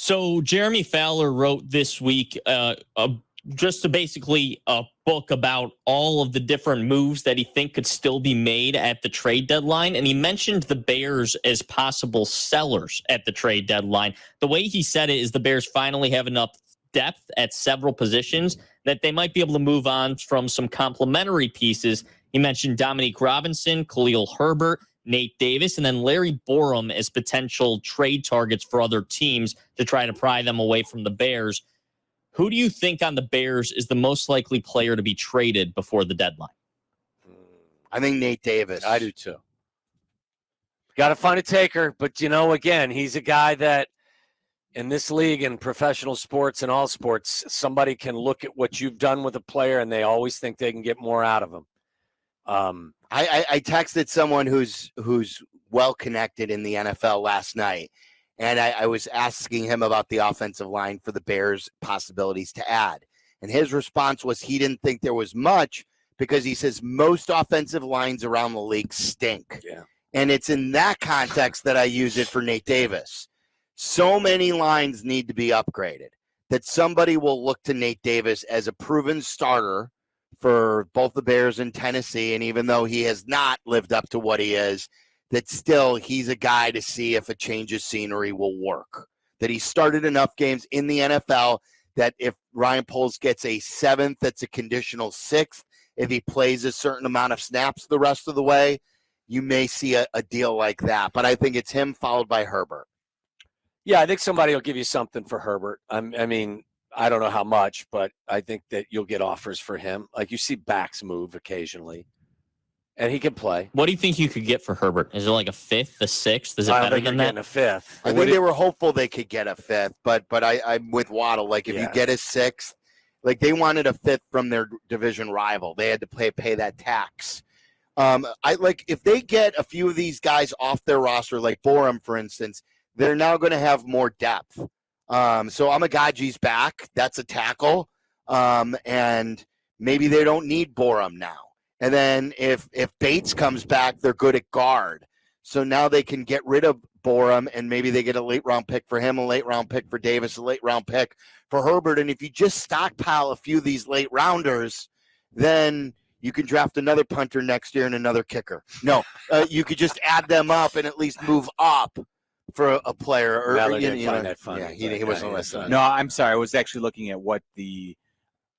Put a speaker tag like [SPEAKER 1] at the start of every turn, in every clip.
[SPEAKER 1] So Jeremy Fowler wrote this week basically a book about all of the different moves that he think could still be made at the trade deadline. And he mentioned the Bears as possible sellers at the trade deadline. The way he said it is the Bears finally have enough depth at several positions that they might be able to move on from some complementary pieces. He mentioned Dominique Robinson, Khalil Herbert, Nate Davis, and then Larry Borum as potential trade targets for other teams to try to pry them away from the Bears. Who do you think on the Bears is the most likely player to be traded before the deadline?
[SPEAKER 2] I think Nate Davis.
[SPEAKER 3] I do too. Got to find a taker, but again, he's a guy that in this league and professional sports and all sports, somebody can look at what you've done with a player and they always think they can get more out of him.
[SPEAKER 2] I texted someone who's well connected in the NFL last night, and I was asking him about the offensive line for the Bears possibilities to add. And his response was he didn't think there was much because he says most offensive lines around the league stink.
[SPEAKER 3] Yeah.
[SPEAKER 2] And it's in that context that I use it for Nate Davis. So many lines need to be upgraded that somebody will look to Nate Davis as a proven starter for both the Bears and Tennessee. And even though he has not lived up to what he is, that still he's a guy to see if a change of scenery will work. That he started enough games in the NFL that if Ryan Poles gets a 7th, that's a conditional 6th. If he plays a certain amount of snaps the rest of the way, you may see a deal like that. But I think it's him followed by Herbert.
[SPEAKER 3] Yeah, I think somebody will give you something for Herbert. I mean, I don't know how much, but I think that you'll get offers for him. Like you see backs move occasionally, and he can play.
[SPEAKER 1] What do you think you could get for Herbert? Is it like a 5th, a 6th? Is it better than that?
[SPEAKER 3] A 5th.
[SPEAKER 2] I think they were hopeful they could get a 5th, but I'm with Waddle. Like if you get a 6th, like they wanted a 5th from their division rival, they had to pay that tax. If they get a few of these guys off their roster, like Borum, for instance, they're now going to have more depth. So Amagaji's back. That's a tackle. And maybe they don't need Borum now. And then if Bates comes back, they're good at guard. So now they can get rid of Borum, and maybe they get a late-round pick for him, a late-round pick for Davis, a late-round pick for Herbert. And if you just stockpile a few of these late-rounders, then you can draft another punter next year and another kicker. No, you could just add them up and at least move up for a player.
[SPEAKER 3] He wasn't listening.
[SPEAKER 4] No, I'm sorry. I was actually looking at what the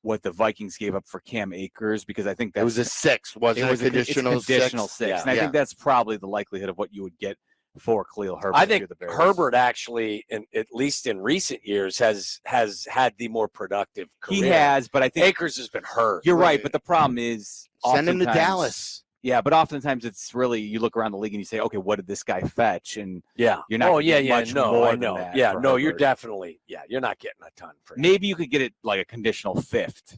[SPEAKER 4] Vikings gave up for Cam Akers, because I think that
[SPEAKER 2] was a 6. It was a conditional 6.
[SPEAKER 4] Yeah. And I think that's probably the likelihood of what you would get for Khalil Herbert.
[SPEAKER 3] I think Herbert actually, at least in recent years, has had the more productive career.
[SPEAKER 4] He has, but I think
[SPEAKER 3] Akers has been hurt.
[SPEAKER 4] You're right, but the problem is
[SPEAKER 2] send him to Dallas.
[SPEAKER 4] Yeah, but oftentimes it's really, you look around the league and you say, okay, what did this guy fetch? And
[SPEAKER 3] you're not
[SPEAKER 4] much more
[SPEAKER 3] than
[SPEAKER 4] that.
[SPEAKER 3] Yeah, no,
[SPEAKER 4] Herbert.
[SPEAKER 3] you're definitely, you're not getting a ton for him.
[SPEAKER 4] Maybe you could get it like a conditional 5th.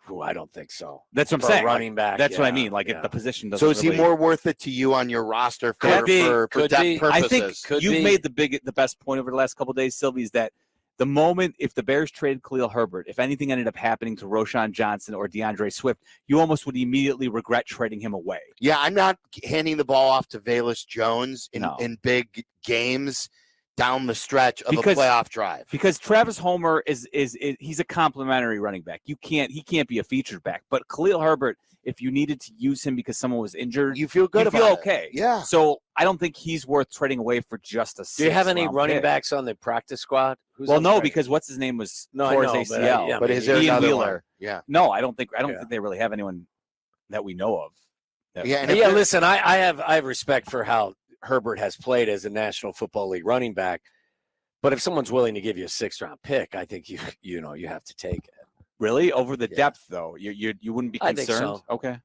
[SPEAKER 3] Ooh, I don't think so.
[SPEAKER 4] That's what I'm saying.
[SPEAKER 3] Running back.
[SPEAKER 4] That's what I mean. Like if the position doesn't.
[SPEAKER 2] So is he more worth it to you on your roster for depth purposes?
[SPEAKER 4] I think you've made the best point over the last couple of days, Silvy, is that the moment if the Bears traded Khalil Herbert, if anything ended up happening to Roschon Johnson or DeAndre Swift, you almost would immediately regret trading him away.
[SPEAKER 2] Yeah, I'm not handing the ball off to Velus Jones in big games down the stretch of a playoff drive.
[SPEAKER 4] Because Travis Homer is he's a complimentary running back. He can't be a featured back. But Khalil Herbert, if you needed to use him because someone was injured,
[SPEAKER 2] you feel good about it.
[SPEAKER 4] Okay.
[SPEAKER 2] Yeah.
[SPEAKER 4] So I don't think he's worth trading away for just a 6th.
[SPEAKER 3] Do you have any running backs on the practice squad?
[SPEAKER 4] Because what's his name was tore his ACL.
[SPEAKER 2] But is there
[SPEAKER 4] Ian
[SPEAKER 2] another
[SPEAKER 4] Wheeler?
[SPEAKER 2] One? Yeah.
[SPEAKER 4] No, I don't think they really have anyone that we know of.
[SPEAKER 3] Listen, I have respect for how Herbert has played as a National Football League running back. But if someone's willing to give you a 6th-round pick, I think you have to take it.
[SPEAKER 4] Really? Over the depth, though? You wouldn't be concerned?
[SPEAKER 3] I think so.
[SPEAKER 4] Okay.